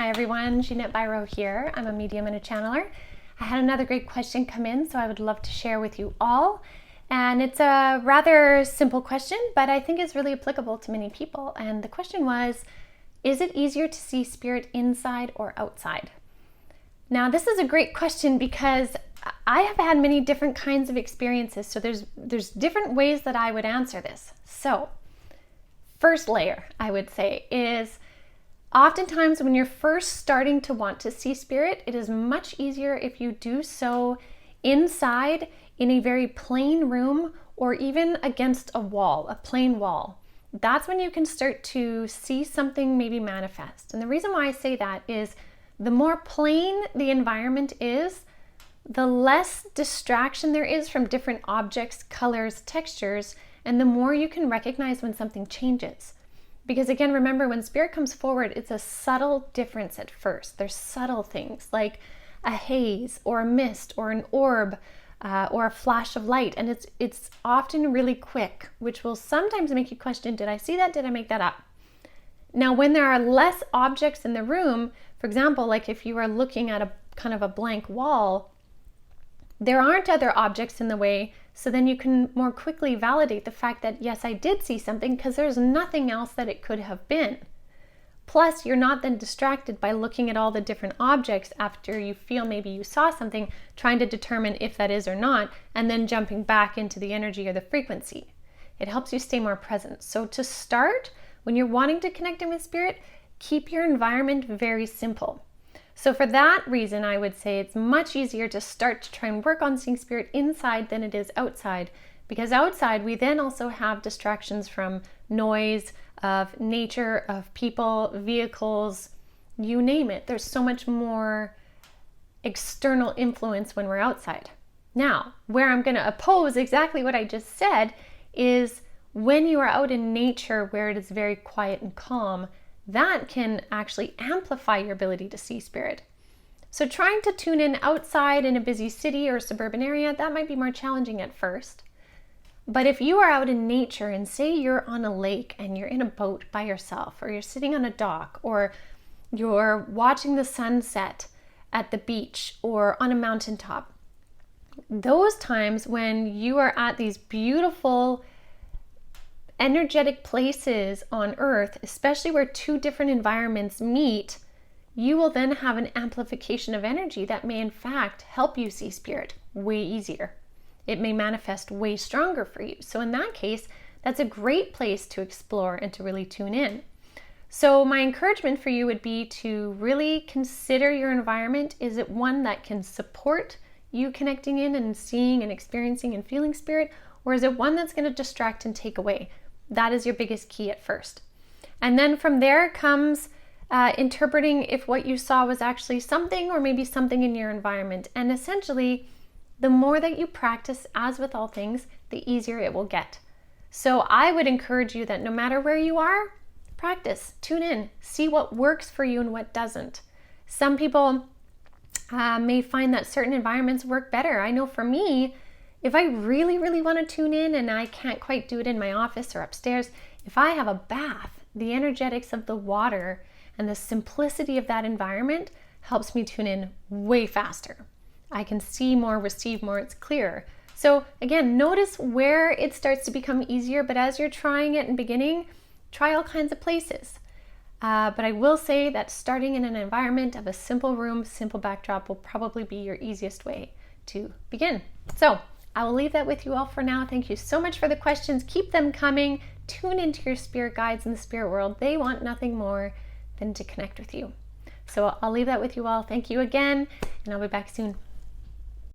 Hi everyone, Ginette Biro here. I'm a medium and a channeler. I had another great question come in, so I would love to share with you all. And it's a rather simple question, but I think it's really applicable to many people. And the question was, is it easier to see spirit inside or outside? Now, this is a great question because I have had many different kinds of experiences, so there's different ways that I would answer this. So, first layer, I would say, is oftentimes when you're first starting to want to see spirit, it is much easier if you do so inside in a very plain room or even against a wall, a plain wall. That's when you can start to see something maybe manifest. And the reason why I say that is the more plain the environment is, the less distraction there is from different objects, colors, textures, and the more you can recognize when something changes. Because again, remember, when spirit comes forward, it's a subtle difference at first. There's subtle things like a haze or a mist or an orb or a flash of light. And it's often really quick, which will sometimes make you question, did I see that? Did I make that up? Now, when there are less objects in the room, for example, like if you are looking at a kind of a blank wall, there aren't other objects in the way, so then you can more quickly validate the fact that, yes, I did see something because there's nothing else that it could have been. Plus, you're not then distracted by looking at all the different objects after you feel maybe you saw something, trying to determine if that is or not, and then jumping back into the energy or the frequency. It helps you stay more present. So to start, when you're wanting to connect in with spirit, keep your environment very simple. So for that reason, I would say it's much easier to start to try and work on seeing spirit inside than it is outside. Because outside, we then also have distractions from noise, of nature, of people, vehicles, you name it. There's so much more external influence when we're outside. Now, where I'm going to oppose exactly what I just said is when you are out in nature where it is very quiet and calm, that can actually amplify your ability to see spirit. So trying to tune in outside in a busy city or suburban area, that might be more challenging at first. But if you are out in nature and say you're on a lake and you're in a boat by yourself, or you're sitting on a dock, or you're watching the sunset at the beach or on a mountaintop, those times when you are at these beautiful energetic places on earth, especially where two different environments meet, you will then have an amplification of energy that may in fact help you see spirit way easier. It may manifest way stronger for you. So in that case, that's a great place to explore and to really tune in. So my encouragement for you would be to really consider your environment. Is it one that can support you connecting in and seeing and experiencing and feeling spirit? Or is it one that's going to distract and take away? That is your biggest key at first. And then from there comes interpreting if what you saw was actually something or maybe something in your environment. And essentially, the more that you practice, as with all things, the easier it will get. So I would encourage you that no matter where you are, practice, tune in, see what works for you and what doesn't. Some people may find that certain environments work better. I know for me, if I really, really want to tune in and I can't quite do it in my office or upstairs, if I have a bath, the energetics of the water and the simplicity of that environment helps me tune in way faster. I can see more, receive more, it's clearer. So again, notice where it starts to become easier, but as you're trying it and beginning, try all kinds of places. But I will say that starting in an environment of a simple room, simple backdrop will probably be your easiest way to begin. So I will leave that with you all for now. Thank you so much for the questions. Keep them coming. Tune into your spirit guides in the spirit world. They want nothing more than to connect with you. So I'll leave that with you all. Thank you again, and I'll be back soon.